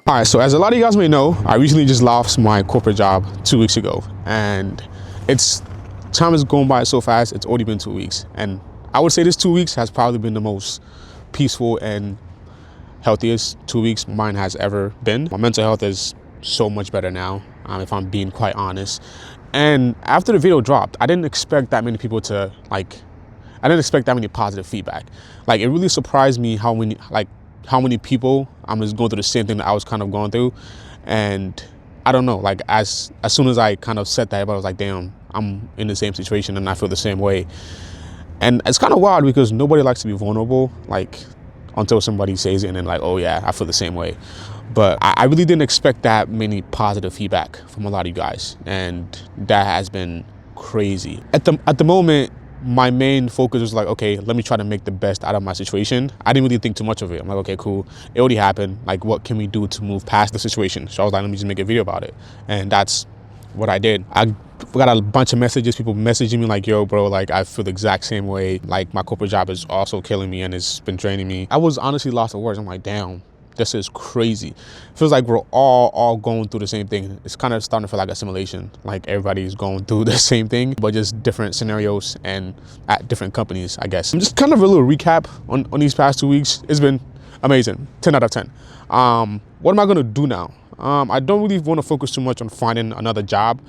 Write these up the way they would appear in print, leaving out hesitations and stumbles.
All right, so as a lot of you guys may know, I recently just lost my corporate job 2 weeks ago, and time is going by so fast. It's already been 2 weeks, and I would say this 2 weeks has probably been the most peaceful and healthiest 2 weeks mine has ever been. My mental health is so much better now, if I'm being quite honest. And after the video dropped, I didn't expect that many people to I didn't expect that many positive feedback. Like, it really surprised me how many people just going through the same thing that I was kind of going through. And I don't know, like as soon as I kind of said that, I was like, damn, I'm in the same situation and I feel the same way. And it's kind of wild because nobody likes to be vulnerable, like until somebody says it and then like, oh yeah, I feel the same way. But I really didn't expect that many positive feedback from a lot of you guys. And that has been crazy. At the moment, my main focus was like, okay, let me try to make the best out of my situation. I didn't really think too much of it. I'm like, okay, cool. It already happened. Like, what can we do to move past the situation? So I was like, let me just make a video about it. And that's what I did. I got a bunch of messages, people messaging me like, yo, bro, like, I feel the exact same way. Like, my corporate job is also killing me and it's been draining me. I was honestly lost for words. I'm like, damn, this is crazy. Feels like we're all going through the same thing. It's kind of starting to feel like a simulation. Like, everybody's going through the same thing, but just different scenarios and at different companies, I guess. Just kind of a little recap on these past 2 weeks. It's been amazing, 10 out of 10. What am I gonna do now? I don't really want to focus too much on finding another job.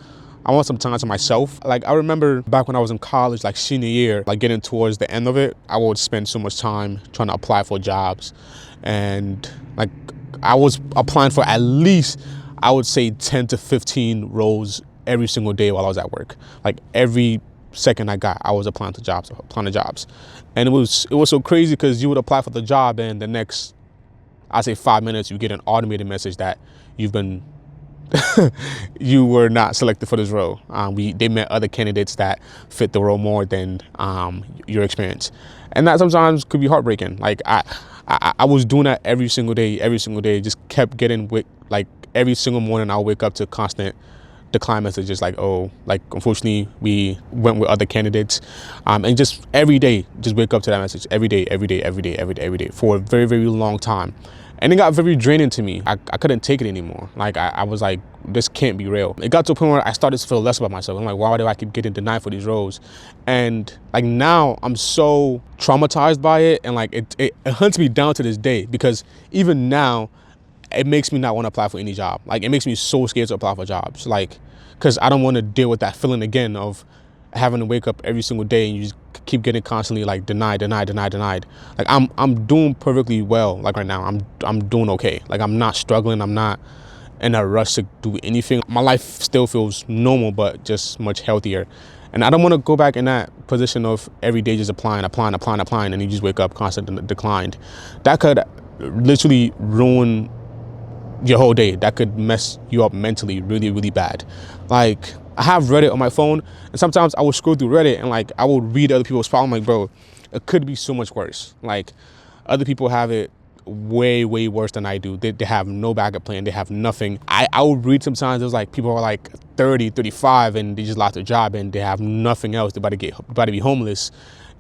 I want some time to myself. Like, I remember back when I was in college, like senior year, like getting towards the end of it, I would spend so much time trying to apply for jobs. And like, I was applying for at least, I would say 10 to 15 roles every single day while I was at work. Like, every second I got, I was applying to jobs. And it was so crazy because you would apply for the job and the next, I'd say 5 minutes, you get an automated message that you were not selected for this role. They met other candidates that fit the role more than your experience. And that sometimes could be heartbreaking. Like, I was doing that every single day, just kept getting like every single morning I'll wake up to constant decline messages like, oh, like, unfortunately we went with other candidates. And just every day, just wake up to that message every day for a very, very long time. And it got very draining to me. I couldn't take it anymore. Like, I was like, this can't be real. It got to a point where I started to feel less about myself. I'm like, why do I keep getting denied for these roles? And like, now I'm so traumatized by it. And like, it hunts me down to this day, because even now it makes me not want to apply for any job. Like, it makes me so scared to apply for jobs. Like, because I don't want to deal with that feeling again of having to wake up every single day and you just keep getting constantly like denied. Like, I'm doing perfectly well. Like, right now I'm doing okay. Like, I'm not struggling. I'm not in a rush to do anything. My life still feels normal, but just much healthier. And I don't want to go back in that position of every day just applying, and you just wake up constantly declined. That could literally ruin your whole day. That could mess you up mentally really, really bad. Like, I have Reddit on my phone, and sometimes I will scroll through Reddit and like I will read other people's problems. I'm like, bro, it could be so much worse. Like, other people have it way, way worse than I do. They have no backup plan. They have nothing. I would read sometimes, there's like people are like 30, 35 and they just lost their job and they have nothing else. They're about to be homeless.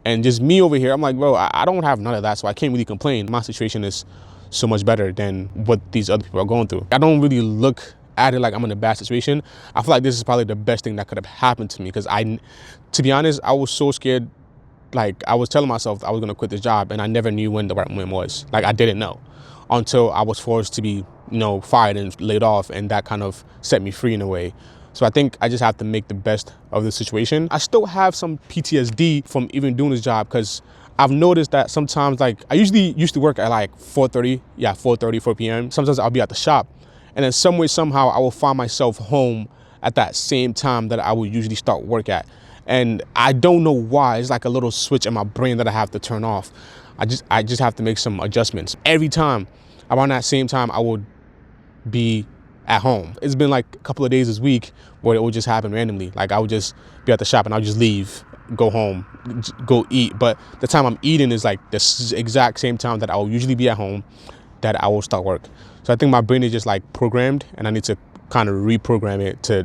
And just me over here, I'm like, bro, I don't have none of that, so I can't really complain. My situation is so much better than what these other people are going through. I don't really look at it like I'm in a bad situation. I feel like this is probably the best thing that could have happened to me, because to be honest, I was so scared. Like, I was telling myself I was gonna quit this job, and I never knew when the right moment was. Like, I didn't know until I was forced to be, fired and laid off, and that kind of set me free in a way. So I think I just have to make the best of the situation. I still have some PTSD from even doing this job, because I've noticed that sometimes, like, I usually used to work at like 4:30, 4 p.m. Sometimes I'll be at the shop, and then some way, somehow, I will find myself home at that same time that I would usually start work at. And I don't know why. It's like a little switch in my brain that I have to turn off. I just have to make some adjustments. Every time, around that same time, I would be at home. It's been like a couple of days this week where it would just happen randomly. Like, I would just be at the shop and I'll just leave, go home, go eat. But the time I'm eating is like the exact same time that I will usually be at home, that I will start work. So I think my brain is just like programmed, and I need to kind of reprogram it to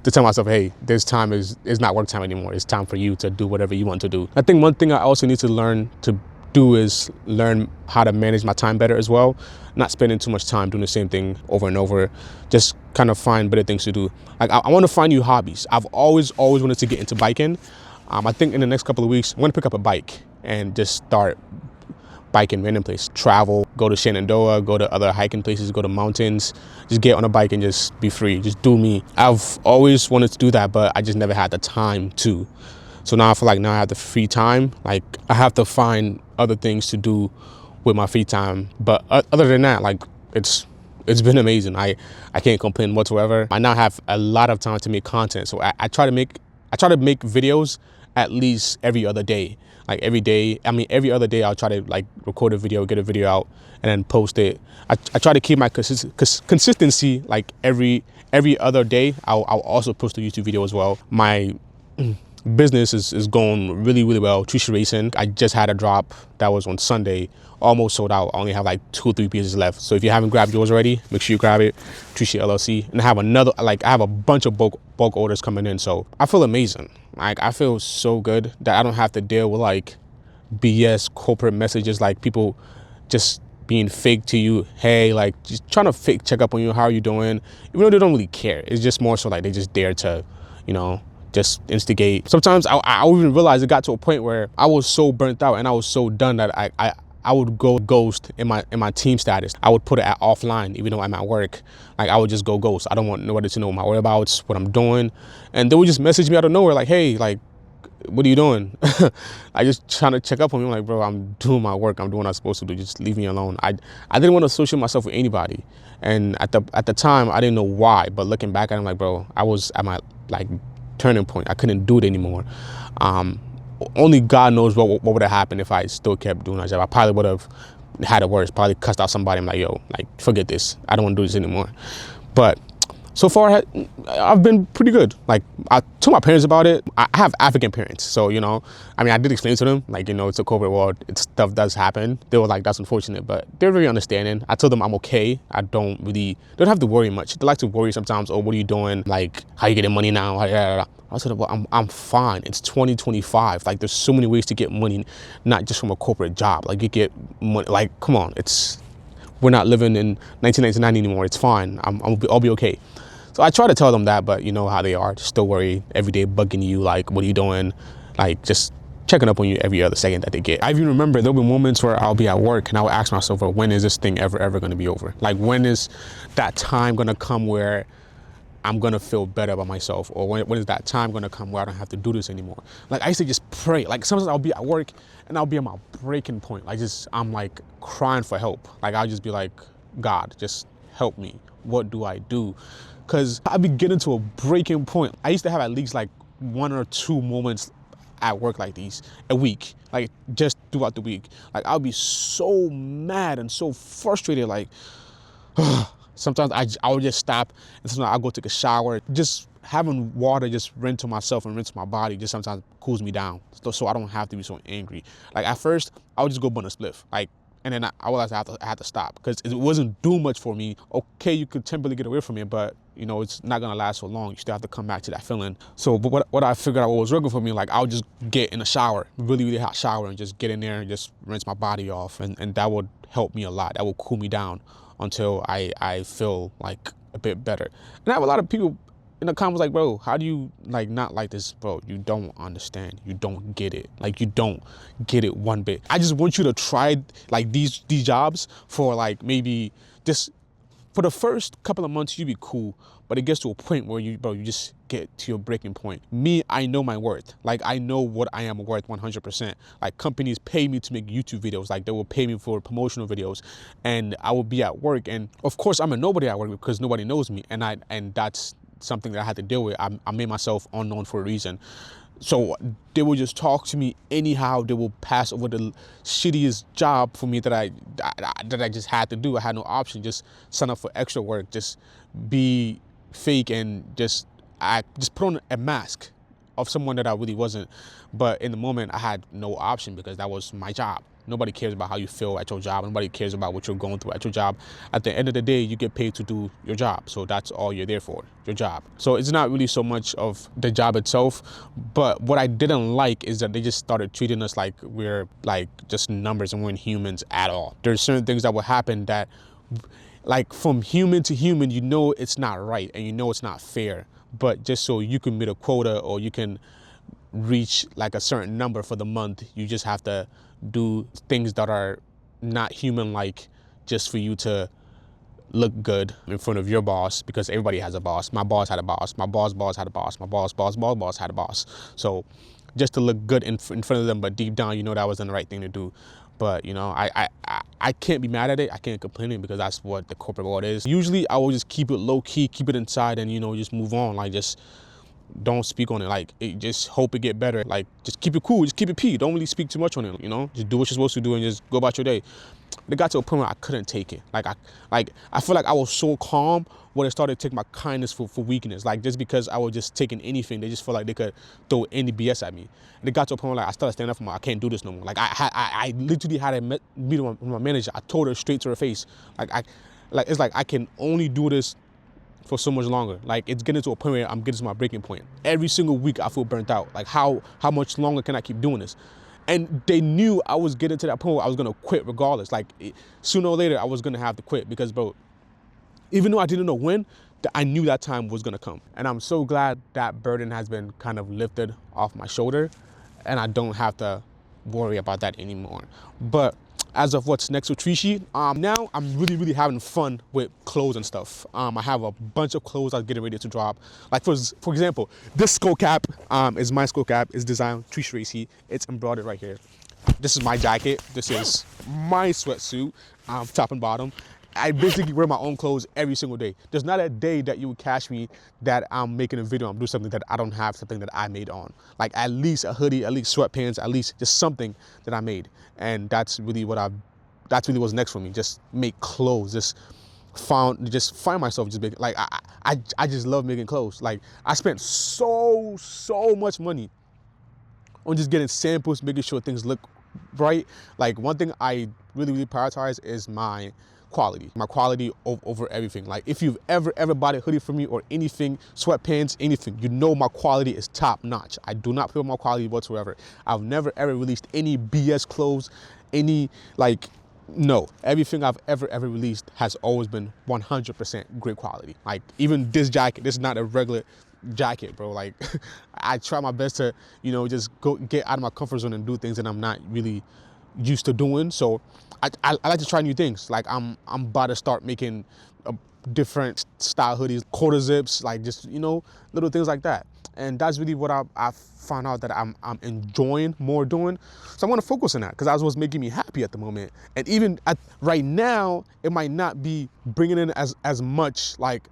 to tell myself, hey, this time is not work time anymore. It's time for you to do whatever you want to do. I think one thing I also need to learn to do is learn how to manage my time better as well. Not spending too much time doing the same thing over and over. Just kind of find better things to do. Like I want to find new hobbies. I've always wanted to get into biking. I think in the next couple of weeks, I'm gonna pick up a bike and just start biking random places. Travel, go to Shenandoah, go to other hiking places, go to mountains, just get on a bike and just be free, just do me. I've always wanted to do that, but I just never had the time to. So now I feel like now I have the free time. Like I have to find other things to do with my free time. But other than that, like it's been amazing. I can't complain whatsoever. I now have a lot of time to make content. So I try to make videos at least every other day. Like every day, I mean, every other day I'll try to like record a video, get a video out, and then post it. I try to keep my consistency like every other day. I'll also post a YouTube video as well. My business is going really well. Trisha Racing, I just had a drop that was on Sunday, almost sold out. I only have like 2 or 3 pieces left. So if you haven't grabbed yours already, make sure you grab it. Trisha LLC. And I have another, like I have a bunch of bulk orders coming in. So I feel amazing. Like I feel so good that I don't have to deal with like BS corporate messages, like people just being fake to you. Hey, like just trying to fake check up on you. How are you doing? Even though they don't really care. It's just more so like they just dare to, you know, just instigate. Sometimes I even realized it got to a point where I was so burnt out and I was so done that I would go ghost in my team status. I would put it at offline, even though I'm at work. Like I would just go ghost. I don't want nobody to know my whereabouts, what I'm doing. And they would just message me out of nowhere like, hey, like, what are you doing? I just trying to check up on me. I'm like, bro, I'm doing my work. I'm doing what I'm supposed to do. Just leave me alone. I didn't want to associate myself with anybody. And at the time, I didn't know why. But looking back at it, I'm like, bro, I was at my like turning point. I couldn't do it anymore. Only God knows what would have happened if I still kept doing that job. I probably would have had it worse. Probably cussed out somebody. I'm like, yo, like forget this. I don't want to do this anymore. But so far, I've been pretty good. Like I told my parents about it. I have African parents, so you know, I mean, I did explain to them, like, you know, it's a corporate world. Stuff does happen. They were like, that's unfortunate, but they're very understanding. I told them I'm okay. They don't have to worry much. They like to worry sometimes. Oh, what are you doing? Like, how you getting money now? I said, well, I'm fine. It's 2025. Like, there's so many ways to get money, not just from a corporate job. Like, you get money. Like, come on, we're not living in 1999 anymore. It's fine. I'll be okay. So I try to tell them that, but you know how they are. Still worry every day, bugging you, like, what are you doing? Like, just checking up on you every other second that they get. I even remember there'll be moments where I'll be at work and I'll ask myself, well, when is this thing ever going to be over? Like, when is that time going to come where I'm going to feel better about myself? Or when is that time going to come where I don't have to do this anymore? Like, I used to just pray. Like, sometimes I'll be at work and I'll be at my breaking point. Like, I'm like crying for help. Like, I'll just be like, God, just help me. What do I do? Because I'd be getting to a breaking point. I used to have at least like 1 or 2 moments at work like these a week, like just throughout the week. Like I'll be so mad and so frustrated. Like sometimes I would just stop and sometimes I'll go take a shower. Just having water just rinse myself and rinse my body just sometimes cools me down. So I don't have to be so angry. Like at first I would just go burn a spliff. Like, and then I realized I had to stop because it wasn't doing much for me. Okay, you could temporarily get away from it, but you know, it's not gonna last so long. You still have to come back to that feeling. So, but what I figured out what was working for me, like I'll just get in a shower, really hot shower, and just get in there and just rinse my body off. And that would help me a lot. That would cool me down until I feel like a bit better. And I have a lot of people in the comments like, bro, how do you like not like this? Bro, you don't understand. You don't get it. Like, you don't get it one bit. I just want you to try like these jobs for like maybe just for the first couple of months. You'd be cool, but it gets to a point where you just get to your breaking point. Me, I know my worth. Like, I know what I am worth 100%. Like, companies pay me to make YouTube videos. Like, they will pay me for promotional videos, and I will be at work. And of course, I'm a nobody at work because nobody knows me, and that's something that I had to deal with. I made myself unknown for a reason. So they will just talk to me anyhow. They will pass over the shittiest job for me that I just had to do. I had no option. Just sign up for extra work. Just be fake and just put on a mask of someone that I really wasn't. But in the moment, I had no option because that was my job. Nobody cares about how you feel at your job. Nobody cares about what you're going through at your job. At the end of the day, you get paid to do your job. So that's all you're there for, your job. So it's not really so much of the job itself. But what I didn't like is that they just started treating us like we're like just numbers and we're not humans at all. There's certain things that will happen that, like, from human to human, you know it's not right and you know it's not fair. But just so you can meet a quota or you can reach like a certain number for the month, you just have to do things that are not human like, just for you to look good in front of your boss, because everybody has a boss. My boss had a boss, my boss had a boss, my boss had a boss. So just to look good in front of them, but deep down you know that wasn't the right thing to do. But you know, I can't be mad at it. I can't complain it, because that's what the corporate world is. Usually I will just keep it low key, keep it inside, and you know, just move on. Like, just don't speak on it. Like, just hope it get better. Like, just keep it cool, just keep it P. Don't really speak too much on it, you know? Just do what you're supposed to do and just go about your day. It got to a point where I couldn't take it. Like, I feel like I was so calm when it started to take my kindness for weakness. Like, just because I was just taking anything, they just felt like they could throw any BS at me. And it got to a point where, like, I started standing up for I can't do this no more. Like, I literally had a meeting with my manager. I told her straight to her face. It's like I can only do this for so much longer. Like, it's getting to a point where I'm getting to my breaking point. Every single week I feel burnt out. Like, how much longer can I keep doing this? And they knew I was getting to that point where I was gonna quit regardless. Like, sooner or later I was gonna have to quit, because, bro, even though I didn't know when, I knew that time was gonna come. And I'm so glad that burden has been kind of lifted off my shoulder and I don't have to worry about that anymore. But as of what's next with Trishi, now I'm really having fun with clothes and stuff. I have a bunch of clothes I'm getting ready to drop. Like, for example, this skull cap is my skull cap. It's designed Trishi Racy. It's embroidered right here. This is my jacket. This is my sweatsuit, top and bottom. I basically wear my own clothes every single day. There's not a day that you would catch me that I'm making a video, I'm doing something that I don't have something that I made on. Like, at least a hoodie, at least sweatpants, at least just something that I made. And that's really that's really what's next for me. Just make clothes. Just find myself just making, like, I just love making clothes. Like, I spent so much money on just getting samples, making sure things look right. Like, one thing I really prioritize is my quality over everything. Like, if you've ever bought a hoodie from me or anything, sweatpants, anything, you know my quality is top notch. I do not feel my quality whatsoever. I've never ever released any BS clothes, no. Everything I've ever released has always been 100% great quality. Like, even this jacket, this is not a regular jacket, bro. Like, I try my best to, you know, just go get out of my comfort zone and do things that I'm not really used to doing. So I like to try new things. Like, I'm about to start making different style hoodies, quarter zips, like, just, you know, little things like that. And that's really what I found out that I'm enjoying more doing. So I'm going to focus on that, because that's what's making me happy at the moment. And even right now, it might not be bringing in as much, like,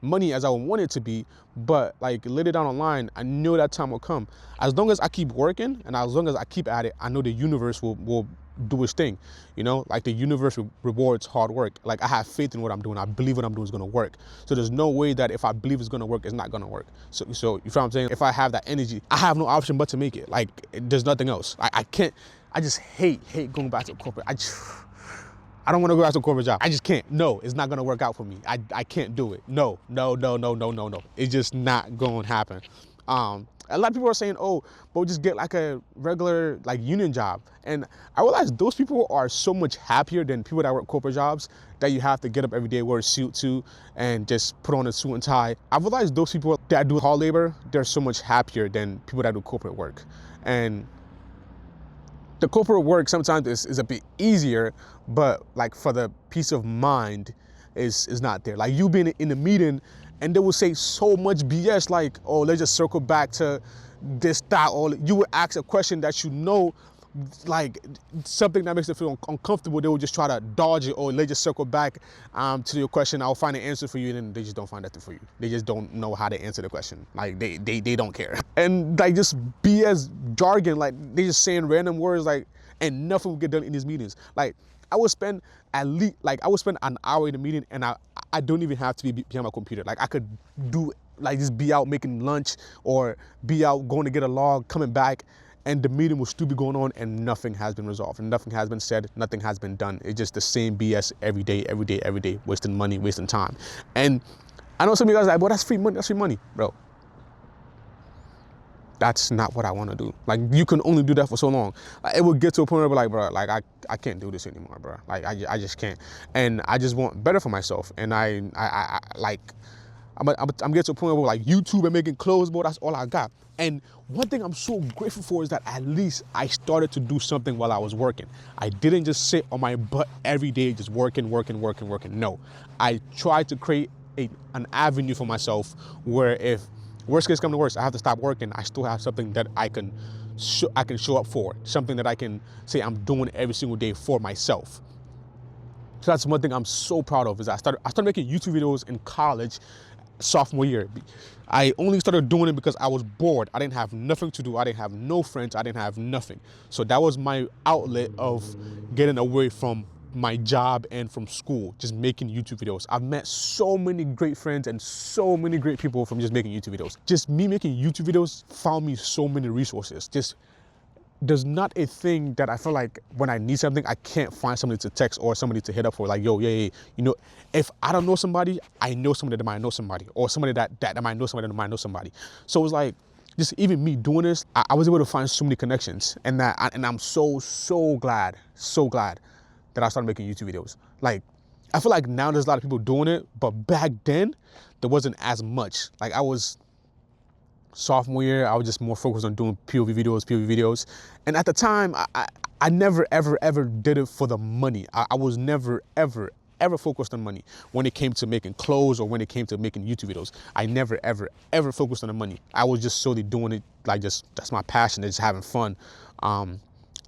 money as I would want it to be, but, like, later down the line, I know that time will come. As long as I keep working and as long as I keep at it, I know the universe will do its thing. You know, like, the universe rewards hard work. Like, I have faith in what I'm doing. I believe what I'm doing is going to work. So there's no way that if I believe it's going to work, it's not going to work. So you feel what I'm saying? If I have that energy, I have no option but to make it. Like, there's nothing else. I can't. I just hate going back to corporate. I don't want to go back to a corporate job. I just can't. No, it's not going to work out for me. I can't do it. No. It's just not going to happen. A lot of people are saying, oh, but just get like a regular, like, union job. And I realize those people are so much happier than people that work corporate jobs that you have to get up every day, wear a suit too, and just put on a suit and tie. I realize those people that do hard labor, they're so much happier than people that do corporate work. And the corporate work sometimes is a bit easier, but, like, for the peace of mind is not there. Like, you being in a meeting and they will say so much BS, like, oh, let's just circle back to this, that, or you would ask a question that, you know, like, something that makes them feel uncomfortable, they will just try to dodge it, or let's just circle back to your question, I'll find an answer for you, and then they just don't find nothing for you. They just don't know how to answer the question. Like, they don't care. And, like, just BS jargon, like, they just saying random words, like, and nothing will get done in these meetings. Like, I would spend an hour in a meeting, and I don't even have to be behind my computer. Like, I could do, like, just be out making lunch, or be out going to get a log, coming back, and the meeting will still be going on and nothing has been resolved and nothing has been said, nothing has been done. It's just the same BS every day, wasting money, wasting time. And I know some of you guys are like, "Boy, that's free money, bro." That's not what I want to do. Like, you can only do that for so long. It will get to a point where I'll be like, bro, like I can't do this anymore, bro. Like I just can't. And I just want better for myself. And I'm getting to a point where like YouTube and making clothes, bro, that's all I got. And one thing I'm so grateful for is that at least I started to do something while I was working. I didn't just sit on my butt every day just working. No, I tried to create an avenue for myself where if worst case come to worst, I have to stop working, I still have something that I can show up for, something that I can say I'm doing every single day for myself. So that's one thing I'm so proud of, is I started making YouTube videos in college, sophomore year. I only started doing it because I was bored. I didn't have nothing to do. I didn't have no friends. I didn't have nothing. So that was my outlet of getting away from my job and from school, just making YouTube videos. I've met so many great friends and so many great people from just making YouTube videos. Just me making YouTube videos found me so many resources. Just there's not a thing that I feel like when I need something, I can't find somebody to text or somebody to hit up for, like, yo, yeah. You know, if I don't know somebody, I know somebody that might know somebody, or somebody that might know somebody that might know somebody. So it's like, just even me doing this, I was able to find so many connections, and I'm so glad that I started making YouTube videos. Like, I feel like now there's a lot of people doing it, but back then there wasn't as much. Like, I was sophomore year, I was just more focused on doing POV videos. And at the time, I never, ever did it for the money. I was never, ever focused on money when it came to making clothes or when it came to making YouTube videos. I never, ever focused on the money. I was just solely doing it, like, just, that's my passion, just having fun.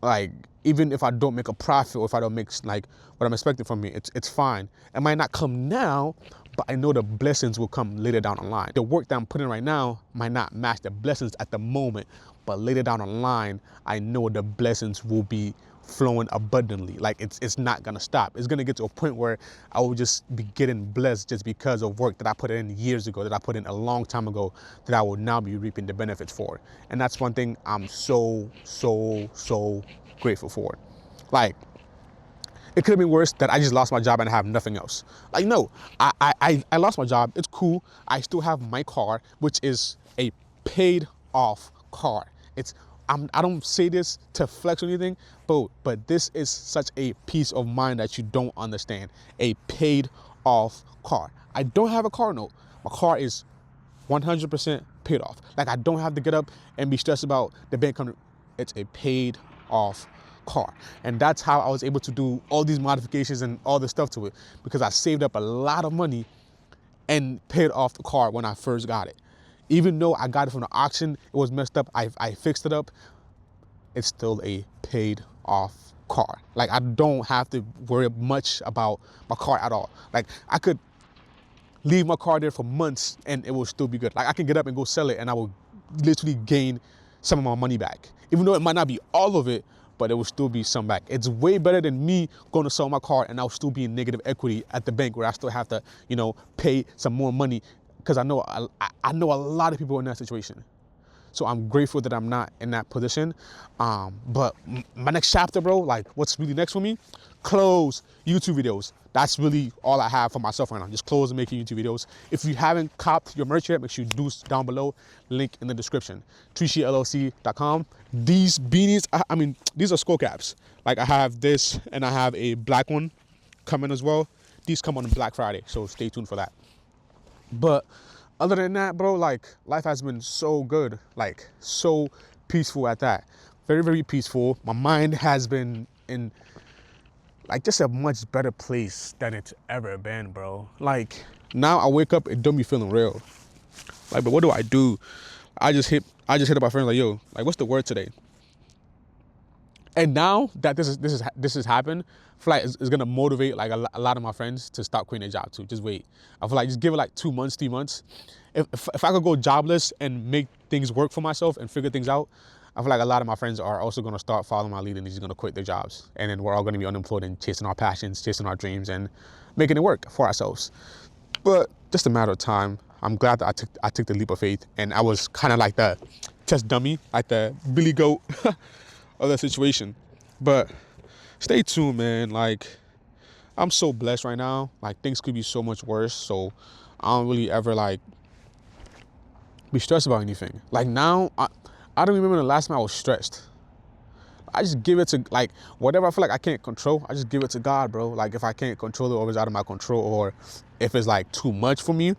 Like, even if I don't make a profit, or if I don't make like what I'm expecting from me, it's fine. It might not come now, but I know the blessings will come later down the line. The work that I'm putting right now might not match the blessings at the moment, but later down the line, I know the blessings will be flowing abundantly. Like, it's not gonna stop. It's gonna get to a point where I will just be getting blessed just because of work that I put in years ago, that I put in a long time ago, that I will now be reaping the benefits for. And that's one thing I'm so grateful for. Like, it could have been worse that I just lost my job and I have nothing else. Like, no, I lost my job. It's cool. I still have my car, which is a paid off car. I don't say this to flex or anything, but this is such a peace of mind that you don't understand. A paid off car. I don't have a car note. My car is 100% paid off. Like, I don't have to get up and be stressed about the bank coming. It's a paid off car. And that's how I was able to do all these modifications and all this stuff to it, because I saved up a lot of money and paid off the car when I first got it. Even though I got it from the auction, it was messed up, I fixed it up, it's still a paid off car. Like, I don't have to worry much about my car at all. Like, I could leave my car there for months and it will still be good. Like, I can get up and go sell it and I will literally gain some of my money back. Even though it might not be all of it, but it will still be some back. It's way better than me going to sell my car and I'll still be in negative equity at the bank, where I still have to, you know, pay some more money, because I know a lot of people in that situation. So I'm grateful that I'm not in that position. But my next chapter, bro, like, what's really next for me? Clothes, YouTube videos. That's really all I have for myself right now. Just clothes and making YouTube videos. If you haven't copped your merch yet, make sure you do down below. Link in the description. TreeSheetLLC.com. These beanies, I mean, these are skull caps. Like, I have this and I have a black one coming as well. These come on Black Friday, so stay tuned for that. But other than that, bro, like, life has been so good, like, so peaceful at that. Very peaceful. My mind has been in, like, just a much better place than it's ever been, bro. Like, now I wake up, it don't be feeling real. Like, but what do? I just hit up my friend, like, yo, like, what's the word today? And now that this has happened, I feel like it's gonna motivate, like, a lot of my friends to stop quitting their job too. Just wait. I feel like just give it like 2 months, 3 months. If I could go jobless and make things work for myself and figure things out, I feel like a lot of my friends are also gonna start following my lead and they're just gonna quit their jobs. And then we're all gonna be unemployed and chasing our passions, chasing our dreams, and making it work for ourselves. But just a matter of time. I'm glad that I took the leap of faith, and I was kind of like the test dummy, like the Billy Goat of that situation. But stay tuned, man. Like, I'm so blessed right now. Like, things could be so much worse. So I don't really ever like be stressed about anything. Like now, I don't remember the last time I was stressed. I just give it to, like, whatever I feel like I can't control, I just give it to God, bro. Like, if I can't control it, or if it's out of my control, or if it's like too much for me,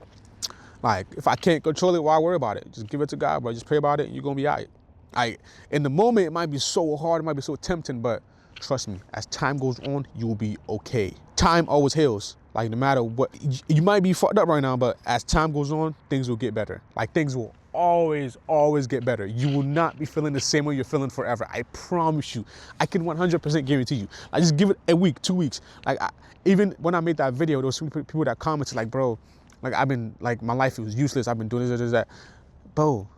like, if I can't control it, why worry about it? Just give it to God, bro. Just pray about it and you're gonna be all right. Like, in the moment, it might be so hard, it might be so tempting, but trust me, as time goes on, you'll be okay. Time always heals. Like, no matter what, you might be fucked up right now, but as time goes on, things will get better. Like, things will always get better. You will not be feeling the same way you're feeling forever. I promise you. I can 100% guarantee you. I just give it a week, 2 weeks. Like, even when I made that video, there was so many people that commented like, bro, like, I've been, like, my life was useless. I've been doing this, that. Bro,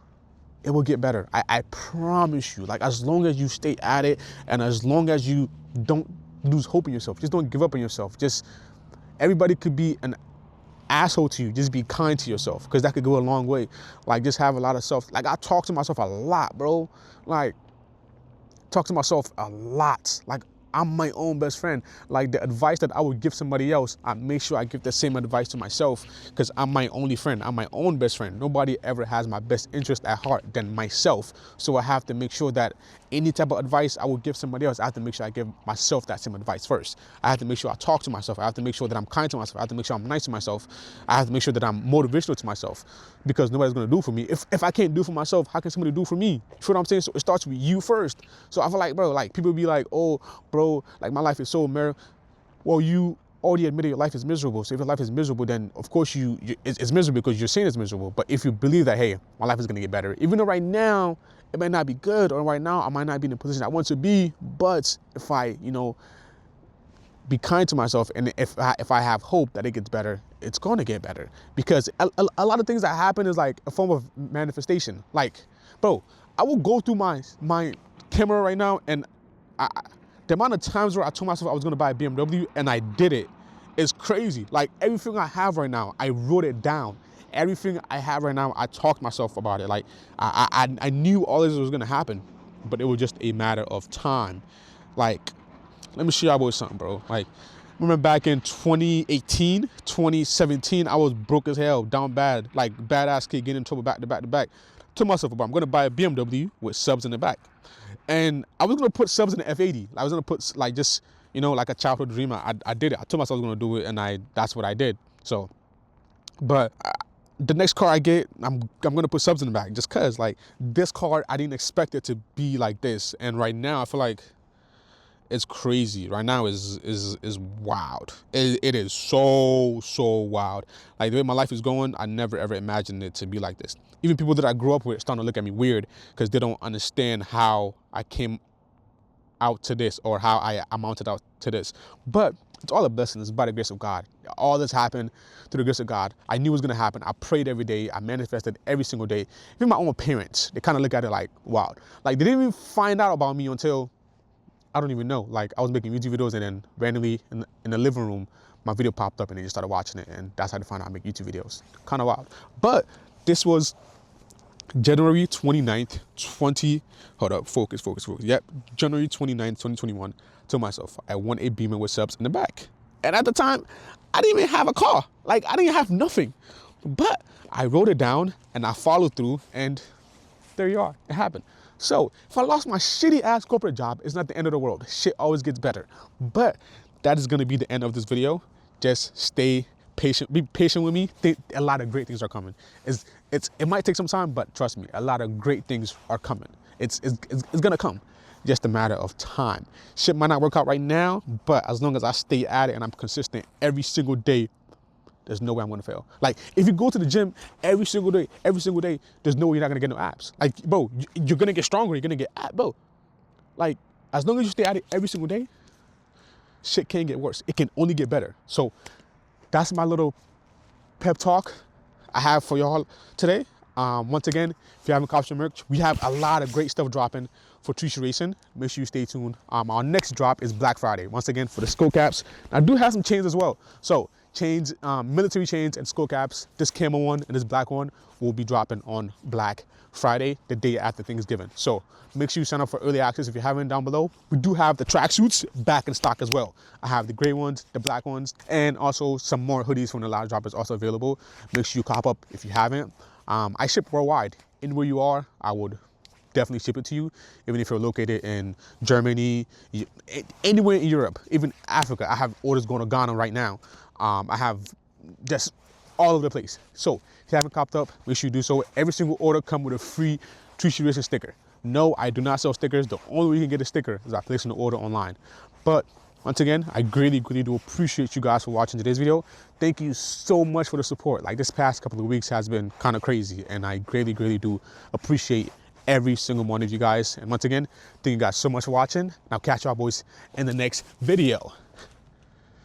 it will get better. I promise you. Like, as long as you stay at it, and as long as you don't lose hope in yourself, just don't give up on yourself. Just, everybody could be an asshole to you. Just be kind to yourself, because that could go a long way. Like, just have a lot of self. Like, I talk to myself a lot, bro. Like, talk to myself a lot. Like, I'm my own best friend. Like, the advice that I would give somebody else, I make sure I give the same advice to myself, because I'm my only friend. I'm my own best friend. Nobody ever has my best interest at heart than myself. So I have to make sure that any type of advice I would give somebody else, I have to make sure I give myself that same advice first. I have to make sure I talk to myself. I have to make sure that I'm kind to myself. I have to make sure I'm nice to myself. I have to make sure that I'm motivational to myself, because nobody's going to do for me. If I can't do for myself, how can somebody do for me? You feel what I'm saying? So it starts with you first. So I feel like, bro, like, people be like, oh, bro, like, my life is so well, you already admitted your life is miserable. So if your life is miserable, then of course it's miserable because you're saying it's miserable. But if you believe that, hey, my life is going to get better, even though right now it might not be good, or right now I might not be in the position I want to be, but if I, be kind to myself, and if I have hope that it gets better, it's going to get better. Because a lot of things that happen is like a form of manifestation. Like, bro, I will go through my camera right now, and the amount of times where I told myself I was going to buy a BMW and I did it is crazy. Like, everything I have right now, I wrote it down. Everything I have right now, I talked to myself about it. Like, I knew all this was going to happen, but it was just a matter of time. Like, let me show y'all about something, bro. Like, remember back in 2018, 2017, I was broke as hell, down bad, like, badass kid, getting in trouble back to back. Told myself, I'm going to buy a BMW with subs in the back. And I was going to put subs in the F80. I was going to put, like, just, like a childhood dream. I did it. I told myself I was going to do it, and that's what I did. So, but the next car I get, I'm going to put subs in the back, just because, like, this car, I didn't expect it to be like this. And right now, I feel like it's crazy. Right now is wild. It is so wild. Like, the way my life is going, I never ever imagined it to be like this. Even people that I grew up with starting to look at me weird, because they don't understand how I came out to this, or how I amounted out to this. But it's all a blessing. It's by the grace of God. All this happened through the grace of God. I knew it was going to happen. I prayed every day. I manifested every single day. Even my own parents, they kind of look at it like, wow. Like, they didn't even find out about me until, I don't even know. Like, I was making YouTube videos, and then randomly in the living room, my video popped up, and they just started watching it. And that's how they found out I make YouTube videos. Kind of wild. But this was January 29th, hold up, focus. Yep, January 29th, 2021. Told myself I want a Beamer with subs in the back. And at the time, I didn't even have a car. Like, I didn't have nothing. But I wrote it down, and I followed through, and there you are. It happened. So if I lost my shitty ass corporate job, it's not the end of the world. Shit always gets better. But that is going to be the end of this video. Just stay patient. Be patient with me. A lot of great things are coming. It might take some time, but trust me, a lot of great things are coming. It's going to come. Just a matter of time. Shit might not work out right now, but as long as I stay at it and I'm consistent every single day, there's no way I'm gonna fail. Like, if you go to the gym every single day, there's no way you're not gonna get no abs. Like, bro, you're gonna get stronger, you're gonna get abs, bro. Like, as long as you stay at it every single day, shit can't get worse. It can only get better. So that's my little pep talk I have for y'all today. Once again, if you haven't copped your merch, we have a lot of great stuff dropping for Trishi Racing. Make sure you stay tuned. Our next drop is Black Friday. Once again, for the skull caps. I do have some chains as well. So chains, military chains and skull caps. This camo one and this black one will be dropping on Black Friday, the day after Thanksgiving. So make sure you sign up for early access if you haven't down below. We do have the tracksuits back in stock as well. I have the gray ones, the black ones, and also some more hoodies from the last drop is also available. Make sure you cop up if you haven't. I ship worldwide. Anywhere you are, I would definitely ship it to you, even if you're located in Germany, anywhere in Europe, even Africa. I have orders going to Ghana right now. I have just all over the place. So if you haven't copped up, make sure you do so. Every single order comes with a free Trishi Racing sticker. No, I do not sell stickers. The only way you can get a sticker is by placing the order online. But once again, I greatly do appreciate you guys for watching today's video. Thank you so much for the support. Like, this past couple of weeks has been kind of crazy, and I greatly do appreciate every single one of you guys. And once again, thank you guys so much for watching. And I'll catch y'all boys in the next video.